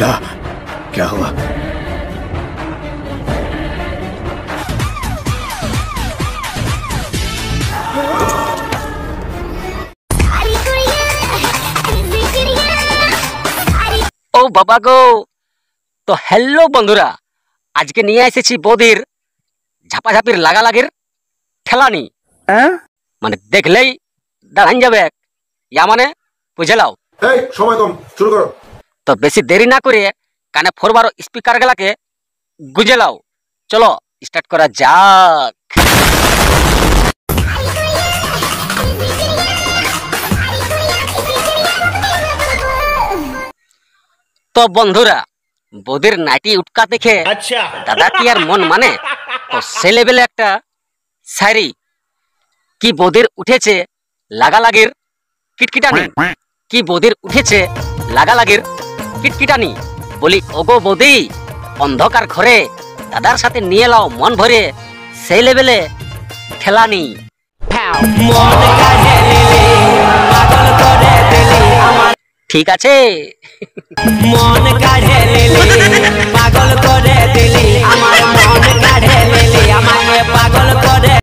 भैया क्या हुआ? ও বাবা গো, তো হ্যালো বন্ধুরা, আজকে নিয়ে এসেছি বৌদির ঝাপাঝাপির লাগালাগির ঠেলানি। মানে দেখলেই দাঁড়ান যাবে, ইয়া মানে বুঝে লাও। এই সময় কম, শুরু করো। তো বেশি দেরি না করে কানে ফোরবার স্পিকার গুলাকে গুজে লাও। চলো স্টার্ট করা যাক। তো বন্ধুরা, বৌদির নাইটি উটকা দেখে দাদা কি আর মন মানে? তো সে লেভেলে একটা শাড়ি কি বৌদির উঠেছে লাগালাগির কিটকিটানি, কি বৌদির উঠেছে লাগালাগির কিটকিটানি। বলি ওগো বৌদি, অন্ধকার ঘরে দাদার সাথে নিয়ে লাও মন ভরে সেই লেভেলে ঠেলানি। ঠিক আছে? মন কাঢ়ে